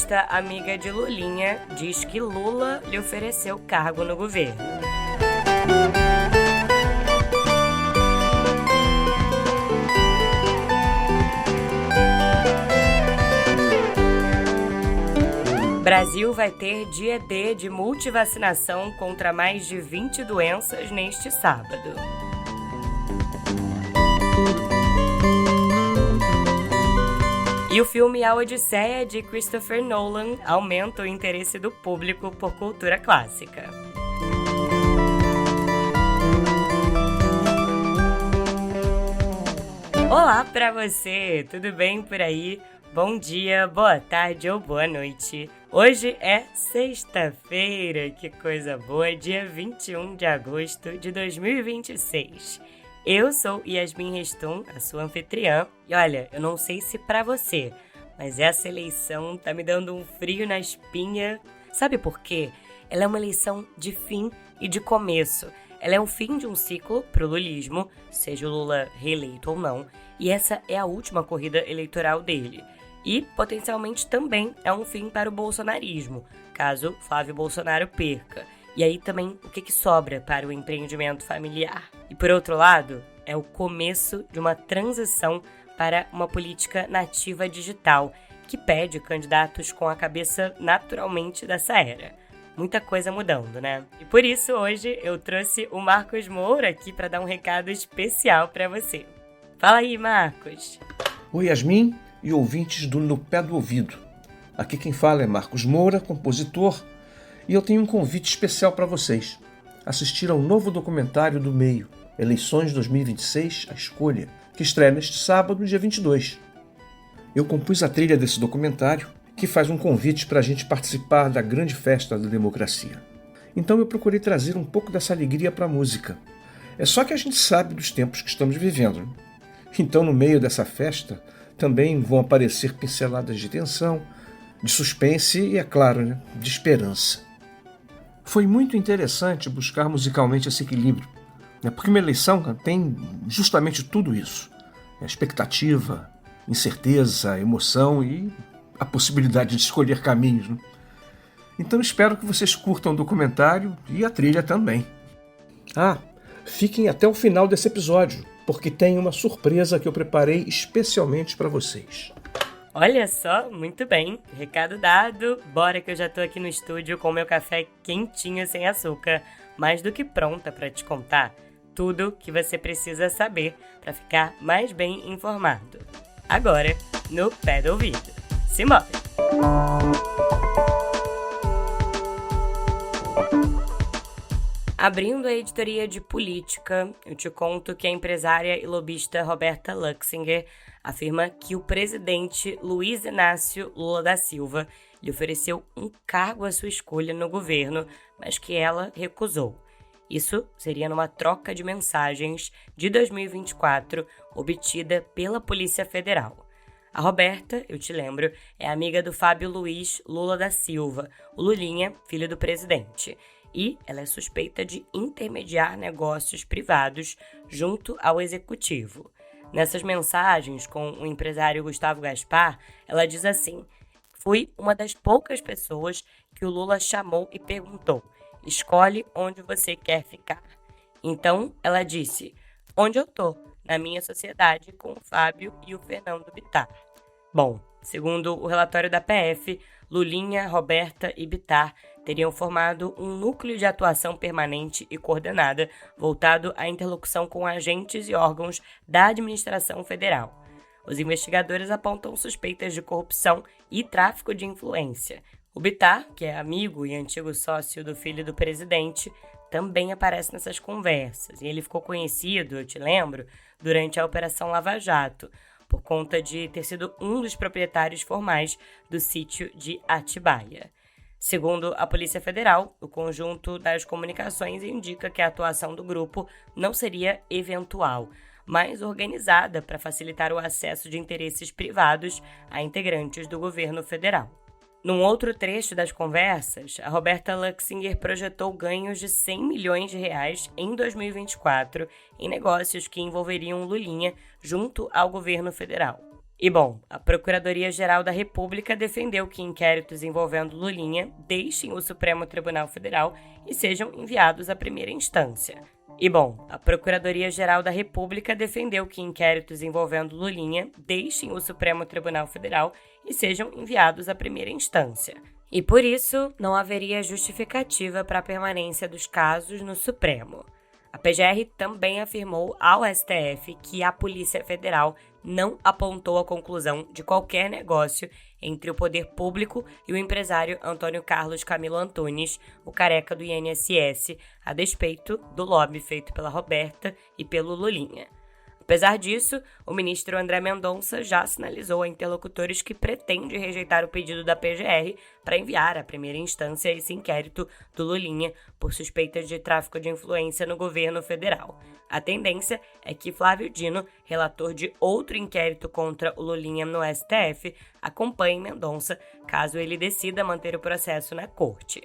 Revista amiga de Lulinha diz que Lula lhe ofereceu cargo no governo. Brasil vai ter dia D de multivacinação contra mais de 20 doenças neste sábado. E o filme A Odisseia, de Christopher Nolan, aumenta o interesse do público por cultura clássica. Olá pra você, tudo bem por aí? Bom dia, boa tarde ou boa noite. Hoje é sexta-feira, que coisa boa, dia 21 de agosto de 2026. Eu sou Yasmin Reston, a sua anfitriã, e olha, eu não sei se pra você, mas essa eleição tá me dando um frio na espinha. Sabe por quê? Ela é uma eleição de fim e de começo. Ela é o fim de um ciclo pro lulismo, seja o Lula reeleito ou não, e essa é a última corrida eleitoral dele. E, potencialmente, também é um fim para o bolsonarismo, caso Flávio Bolsonaro perca. E aí também o que sobra para o empreendimento familiar. E, por outro lado, é o começo de uma transição para uma política nativa digital, que pede candidatos com a cabeça naturalmente dessa era. Muita coisa mudando, né? E por isso, hoje, eu trouxe o Marcos Moura aqui para dar um recado especial para você. Fala aí, Marcos! Oi, Yasmin e ouvintes do No Pé do Ouvido. Aqui quem fala é Marcos Moura, compositor, e eu tenho um convite especial para vocês. Assistir ao novo documentário do Meio, Eleições 2026, A Escolha, que estreia neste sábado, dia 22. Eu compus a trilha desse documentário, que faz um convite para a gente participar da grande festa da democracia. Então eu procurei trazer um pouco dessa alegria para a música. É só que a gente sabe dos tempos que estamos vivendo, né? Então, no meio dessa festa, também vão aparecer pinceladas de tensão, de suspense e, é claro, né, de esperança. Foi muito interessante buscar musicalmente esse equilíbrio, né, porque uma eleição tem justamente tudo isso. A expectativa, incerteza, emoção e a possibilidade de escolher caminhos, né? Então espero que vocês curtam o documentário e a trilha também. Fiquem até o final desse episódio, porque tem uma surpresa que eu preparei especialmente para vocês. Olha só, muito bem, recado dado, bora que eu já tô aqui no estúdio com meu café quentinho sem açúcar, mais do que pronta para te contar tudo que você precisa saber para ficar mais bem informado. Agora, no pé do ouvido. Se move! Abrindo a editoria de política, eu te conto que a empresária e lobista Roberta Luxinger afirma que o presidente Luiz Inácio Lula da Silva lhe ofereceu um cargo à sua escolha no governo, mas que ela recusou. Isso seria numa troca de mensagens de 2024 obtida pela Polícia Federal. A Roberta, eu te lembro, é amiga do Fábio Luiz Lula da Silva, o Lulinha, filho do presidente. E ela é suspeita de intermediar negócios privados junto ao executivo. Nessas mensagens com o empresário Gustavo Gaspar, ela diz assim: fui uma das poucas pessoas que o Lula chamou e perguntou, escolhe onde você quer ficar. Então, ela disse, onde eu tô, na minha sociedade com o Fábio e o Fernando Bittar. Bom, segundo o relatório da PF, Lulinha, Roberta e Bittar teriam formado um núcleo de atuação permanente e coordenada voltado à interlocução com agentes e órgãos da administração federal. Os investigadores apontam suspeitas de corrupção e tráfico de influência. O Bittar, que é amigo e antigo sócio do filho do presidente, também aparece nessas conversas. E ele ficou conhecido, eu te lembro, durante a Operação Lava Jato, por conta de ter sido um dos proprietários formais do sítio de Atibaia. Segundo a Polícia Federal, o conjunto das comunicações indica que a atuação do grupo não seria eventual, mas organizada para facilitar o acesso de interesses privados a integrantes do governo federal. Num outro trecho das conversas, a Roberta Luxinger projetou ganhos de 100 milhões de reais em 2024 em negócios que envolveriam Lulinha junto ao governo federal. E bom, a Procuradoria-Geral da República defendeu que inquéritos envolvendo Lulinha deixem o Supremo Tribunal Federal e sejam enviados à primeira instância. E bom, a Procuradoria-Geral da República defendeu que inquéritos envolvendo Lulinha deixem o Supremo Tribunal Federal e sejam enviados à primeira instância. E por isso, não haveria justificativa para a permanência dos casos no Supremo. A PGR também afirmou ao STF que a Polícia Federal não apontou a conclusão de qualquer negócio entre o poder público e o empresário Antônio Carlos Camilo Antunes, o careca do INSS, a despeito do lobby feito pela Roberta e pelo Lulinha. Apesar disso, o ministro André Mendonça já sinalizou a interlocutores que pretende rejeitar o pedido da PGR para enviar à primeira instância esse inquérito do Lulinha por suspeitas de tráfico de influência no governo federal. A tendência é que Flávio Dino, relator de outro inquérito contra o Lulinha no STF, acompanhe Mendonça caso ele decida manter o processo na corte.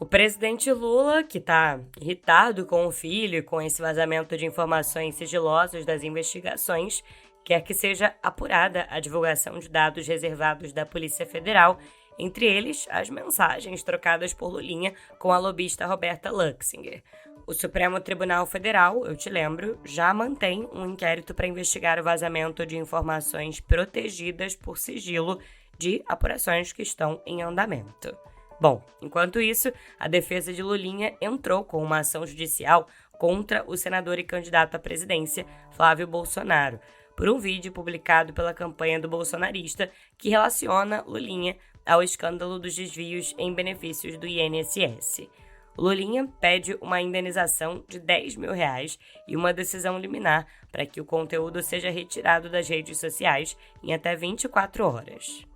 O presidente Lula, que está irritado com o filho e com esse vazamento de informações sigilosas das investigações, quer que seja apurada a divulgação de dados reservados da Polícia Federal, entre eles as mensagens trocadas por Lulinha com a lobista Roberta Luxinger. O Supremo Tribunal Federal, eu te lembro, já mantém um inquérito para investigar o vazamento de informações protegidas por sigilo de apurações que estão em andamento. Bom, enquanto isso, a defesa de Lulinha entrou com uma ação judicial contra o senador e candidato à presidência, Flávio Bolsonaro, por um vídeo publicado pela campanha do bolsonarista que relaciona Lulinha ao escândalo dos desvios em benefícios do INSS. O Lulinha pede uma indenização de R$10 mil e uma decisão liminar para que o conteúdo seja retirado das redes sociais em até 24 horas.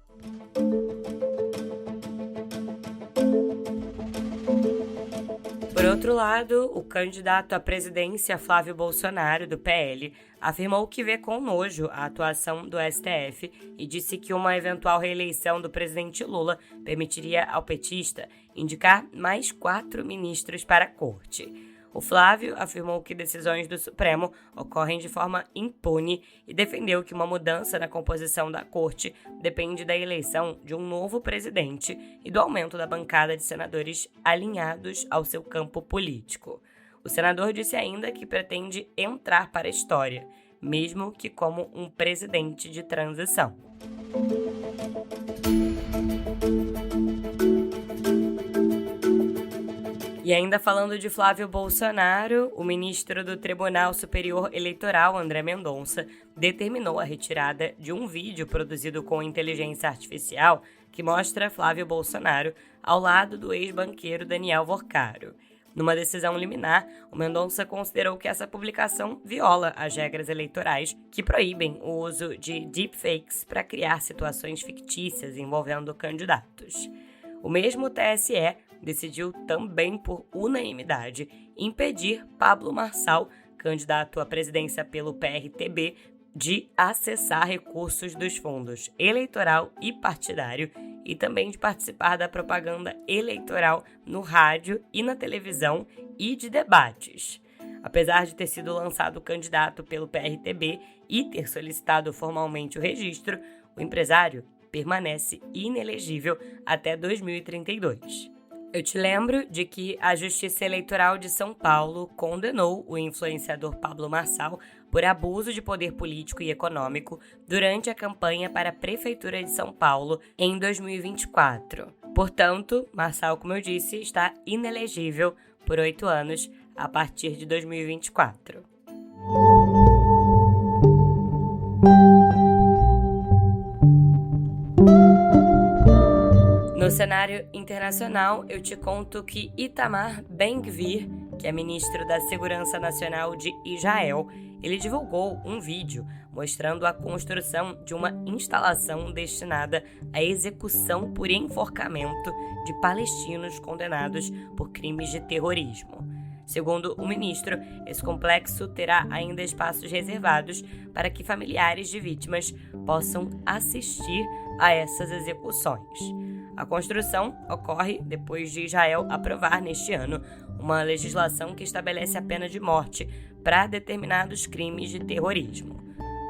Por outro lado, o candidato à presidência Flávio Bolsonaro, do PL, afirmou que vê com nojo a atuação do STF e disse que uma eventual reeleição do presidente Lula permitiria ao petista indicar mais 4 ministros para a corte. O Flávio afirmou que decisões do Supremo ocorrem de forma impune e defendeu que uma mudança na composição da corte depende da eleição de um novo presidente e do aumento da bancada de senadores alinhados ao seu campo político. O senador disse ainda que pretende entrar para a história, mesmo que como um presidente de transição. E ainda falando de Flávio Bolsonaro, o ministro do Tribunal Superior Eleitoral, André Mendonça, determinou a retirada de um vídeo produzido com inteligência artificial que mostra Flávio Bolsonaro ao lado do ex-banqueiro Daniel Vorcaro. Numa decisão liminar, o Mendonça considerou que essa publicação viola as regras eleitorais que proíbem o uso de deepfakes para criar situações fictícias envolvendo candidatos. O mesmo TSE decidiu também por unanimidade impedir Pablo Marçal, candidato à presidência pelo PRTB, de acessar recursos dos fundos eleitoral e partidário e também de participar da propaganda eleitoral no rádio e na televisão e de debates. Apesar de ter sido lançado candidato pelo PRTB e ter solicitado formalmente o registro, o empresário permanece inelegível até 2032. Eu te lembro de que a Justiça Eleitoral de São Paulo condenou o influenciador Pablo Marçal por abuso de poder político e econômico durante a campanha para a Prefeitura de São Paulo em 2024. Portanto, Marçal, como eu disse, está inelegível por 8 anos a partir de 2024. No cenário internacional, eu te conto que Itamar Ben-Gvir, que é ministro da Segurança Nacional de Israel, ele divulgou um vídeo mostrando a construção de uma instalação destinada à execução por enforcamento de palestinos condenados por crimes de terrorismo. Segundo o ministro, esse complexo terá ainda espaços reservados para que familiares de vítimas possam assistir a essas execuções. A construção ocorre depois de Israel aprovar neste ano uma legislação que estabelece a pena de morte para determinados crimes de terrorismo.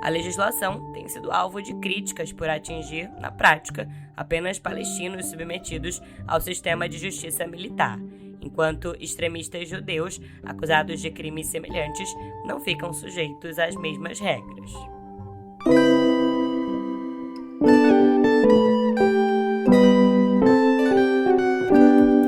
A legislação tem sido alvo de críticas por atingir, na prática, apenas palestinos submetidos ao sistema de justiça militar, enquanto extremistas judeus acusados de crimes semelhantes não ficam sujeitos às mesmas regras.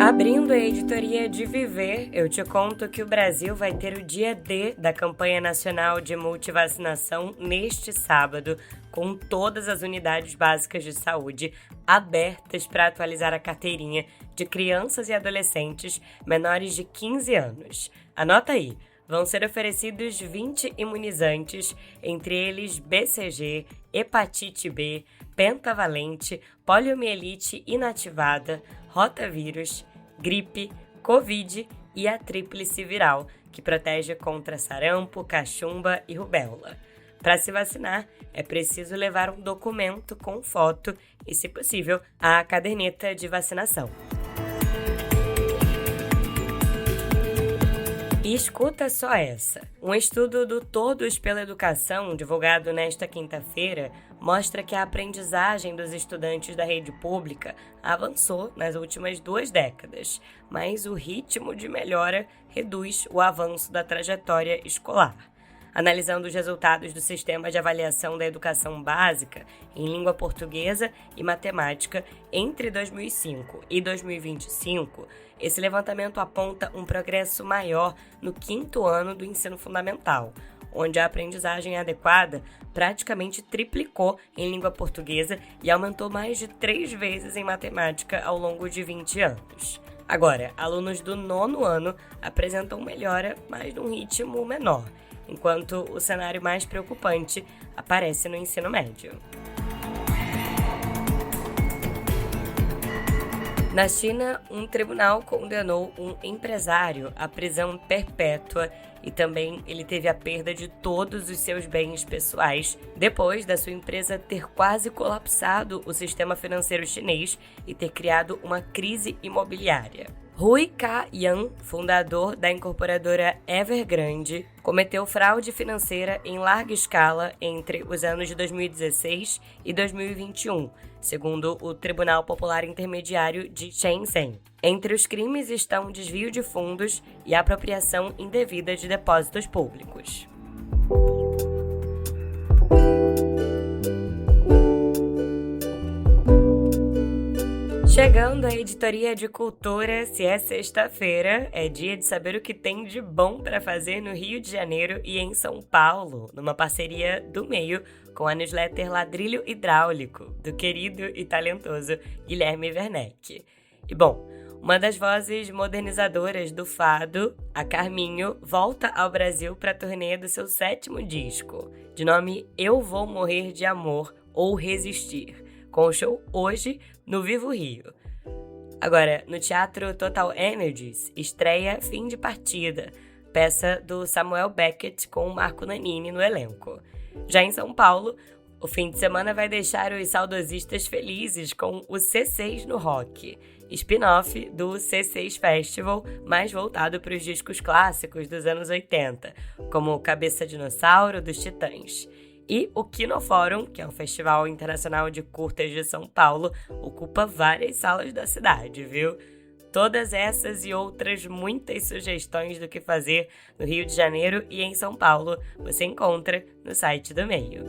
Abrindo a editoria de Viver, eu te conto que o Brasil vai ter o dia D da campanha nacional de multivacinação neste sábado, com todas as unidades básicas de saúde abertas para atualizar a carteirinha de crianças e adolescentes menores de 15 anos. Anota aí, vão ser oferecidos 20 imunizantes, entre eles BCG, hepatite B, pentavalente, poliomielite inativada, rotavírus, gripe, covid e a tríplice viral, que protege contra sarampo, cachumba e rubéola. Para se vacinar, é preciso levar um documento com foto e, se possível, a caderneta de vacinação. E escuta só essa. Um estudo do Todos pela Educação, divulgado nesta quinta-feira, mostra que a aprendizagem dos estudantes da rede pública avançou nas últimas 2 décadas, mas o ritmo de melhora reduz o avanço da trajetória escolar. Analisando os resultados do Sistema de Avaliação da Educação Básica em Língua Portuguesa e Matemática entre 2005 e 2025, esse levantamento aponta um progresso maior no 5º ano do ensino fundamental, onde a aprendizagem adequada praticamente triplicou em língua portuguesa e aumentou mais de 3 vezes em matemática ao longo de 20 anos. Agora, alunos do 9º ano apresentam melhora, mas num ritmo menor, enquanto o cenário mais preocupante aparece no ensino médio. Na China, um tribunal condenou um empresário à prisão perpétua e também ele teve a perda de todos os seus bens pessoais depois da sua empresa ter quase colapsado o sistema financeiro chinês e ter criado uma crise imobiliária. Rui Ka-yan, fundador da incorporadora Evergrande, cometeu fraude financeira em larga escala entre os anos de 2016 e 2021, segundo o Tribunal Popular Intermediário de Shenzhen. Entre os crimes estão desvio de fundos e apropriação indevida de depósitos públicos. Chegando à editoria de cultura, se é sexta-feira, é dia de saber o que tem de bom para fazer no Rio de Janeiro e em São Paulo, numa parceria do Meio com a newsletter Ladrilho Hidráulico, do querido e talentoso Guilherme Werneck. E bom, uma das vozes modernizadoras do fado, a Carminho, volta ao Brasil para a turnê do seu 7º disco, de nome Eu Vou Morrer de Amor ou Resistir, com o show hoje no Vivo Rio. Agora, no Teatro Total Energies, estreia Fim de Partida, peça do Samuel Beckett com o Marco Nanini no elenco. Já em São Paulo, o fim de semana vai deixar os saudosistas felizes com o C6 no Rock, spin-off do C6 Festival, mais voltado para os discos clássicos dos anos 80, como Cabeça Dinossauro dos Titãs. E o Kinoforum, que é um festival internacional de curtas de São Paulo, ocupa várias salas da cidade, viu? Todas essas e outras muitas sugestões do que fazer no Rio de Janeiro e em São Paulo você encontra no site do Meio.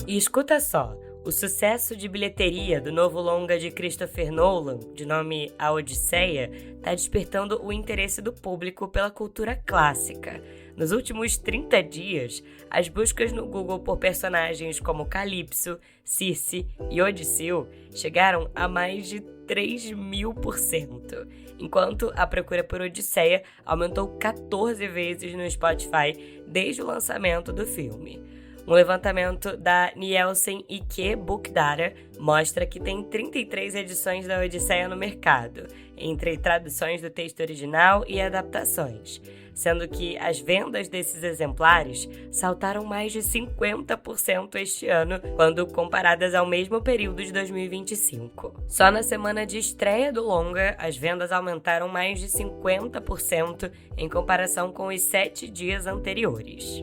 E escuta só, o sucesso de bilheteria do novo longa de Christopher Nolan, de nome A Odisseia, está despertando o interesse do público pela cultura clássica. Nos últimos 30 dias, as buscas no Google por personagens como Calypso, Circe e Odisseu chegaram a mais de 3.000%, enquanto a procura por Odisseia aumentou 14 vezes no Spotify desde o lançamento do filme. Um levantamento da Nielsen IQ Book Data mostra que tem 33 edições da Odisseia no mercado, entre traduções do texto original e adaptações, sendo que as vendas desses exemplares saltaram mais de 50% este ano, quando comparadas ao mesmo período de 2025. Só na semana de estreia do longa, as vendas aumentaram mais de 50% em comparação com os 7 dias anteriores.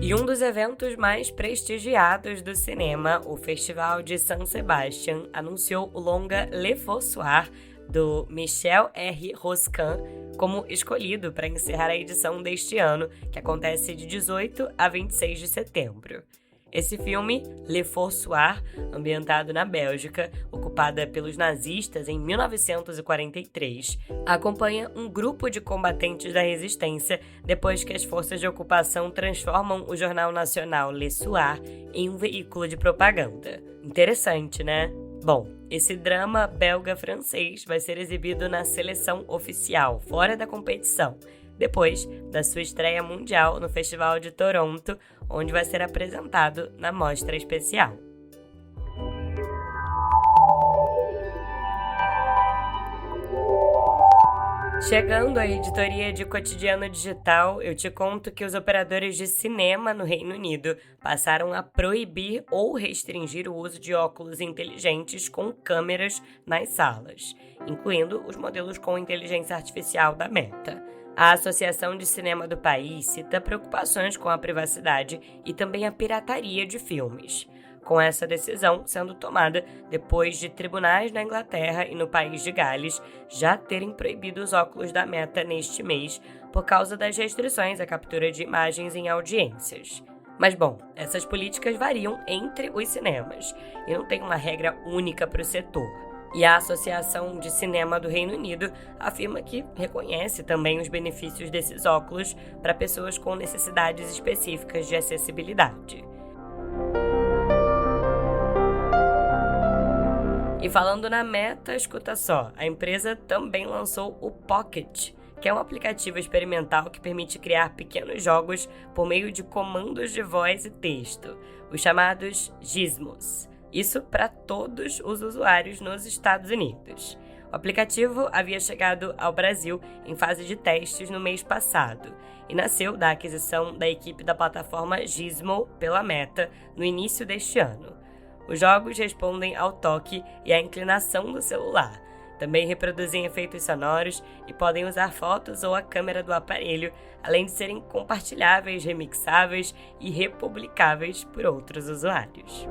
E um dos eventos mais prestigiados do cinema, o Festival de San Sebastián, anunciou o longa Le Faux Soir, do Michel R. Roscan, como escolhido para encerrar a edição deste ano, que acontece de 18 a 26 de setembro. Esse filme, Le Faux Soir, ambientado na Bélgica, ocupada pelos nazistas em 1943, acompanha um grupo de combatentes da resistência depois que as forças de ocupação transformam o jornal nacional Le Soir em um veículo de propaganda. Interessante, né? Bom, esse drama belga-francês vai ser exibido na seleção oficial, fora da competição, depois da sua estreia mundial no Festival de Toronto, onde vai ser apresentado na mostra especial. Chegando à editoria de Cotidiano Digital, eu te conto que os operadores de cinema no Reino Unido passaram a proibir ou restringir o uso de óculos inteligentes com câmeras nas salas, incluindo os modelos com inteligência artificial da Meta. A Associação de Cinema do país cita preocupações com a privacidade e também a pirataria de filmes, com essa decisão sendo tomada depois de tribunais na Inglaterra e no país de Gales já terem proibido os óculos da Meta neste mês por causa das restrições à captura de imagens em audiências. Mas bom, essas políticas variam entre os cinemas e não tem uma regra única para o setor. E a Associação de Cinema do Reino Unido afirma que reconhece também os benefícios desses óculos para pessoas com necessidades específicas de acessibilidade. E falando na Meta, escuta só, a empresa também lançou o Pocket, que é um aplicativo experimental que permite criar pequenos jogos por meio de comandos de voz e texto, os chamados Gizmos. Isso para todos os usuários nos Estados Unidos. O aplicativo havia chegado ao Brasil em fase de testes no mês passado e nasceu da aquisição da equipe da plataforma Gizmo pela Meta no início deste ano. Os jogos respondem ao toque e à inclinação do celular. Também reproduzem efeitos sonoros e podem usar fotos ou a câmera do aparelho, além de serem compartilháveis, remixáveis e republicáveis por outros usuários.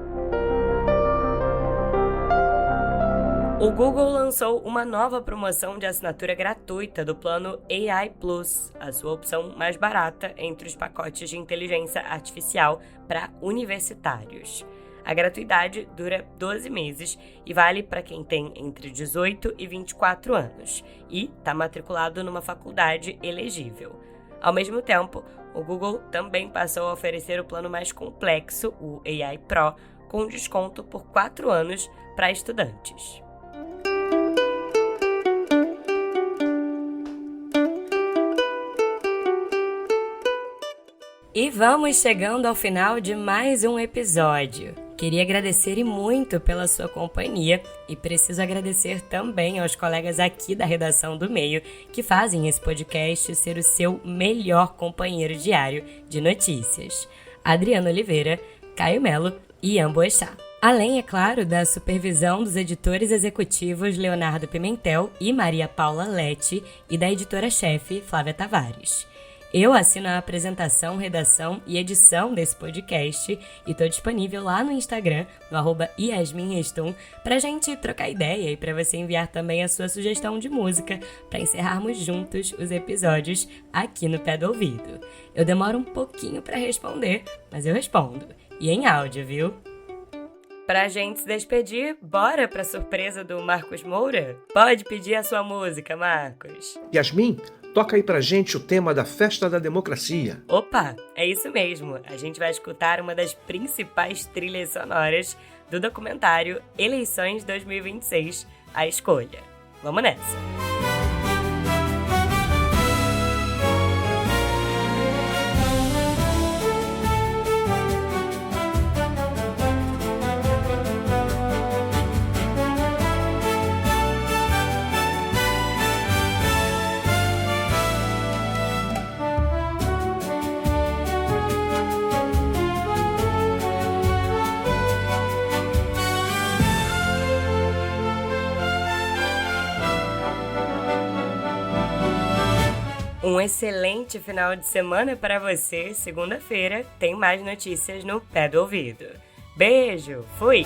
O Google lançou uma nova promoção de assinatura gratuita do plano AI Plus, a sua opção mais barata entre os pacotes de inteligência artificial para universitários. A gratuidade dura 12 meses e vale para quem tem entre 18 e 24 anos e está matriculado numa faculdade elegível. Ao mesmo tempo, o Google também passou a oferecer o plano mais complexo, o AI Pro, com desconto por 4 anos para estudantes. E vamos chegando ao final de mais um episódio. Queria agradecer e muito pela sua companhia e preciso agradecer também aos colegas aqui da redação do Meio que fazem esse podcast ser o seu melhor companheiro diário de notícias. Adriana Oliveira, Caio Melo e Ian Boechat. Além, é claro, da supervisão dos editores executivos Leonardo Pimentel e Maria Paula Lete e da editora-chefe Flávia Tavares. Eu assino a apresentação, redação e edição desse podcast e estou disponível lá no Instagram, no @yasminrestum, pra gente trocar ideia e para você enviar também a sua sugestão de música para encerrarmos juntos os episódios aqui no Pé do Ouvido. Eu demoro um pouquinho para responder, mas eu respondo. E em áudio, viu? Pra gente se despedir, bora pra surpresa do Marcos Moura? Pode pedir a sua música, Marcos. Yasmin, toca aí pra gente o tema da Festa da Democracia. Opa, é isso mesmo. A gente vai escutar uma das principais trilhas sonoras do documentário Eleições 2026, A Escolha. Vamos nessa! Um excelente final de semana para você. Segunda-feira tem mais notícias no pé do ouvido. Beijo, fui!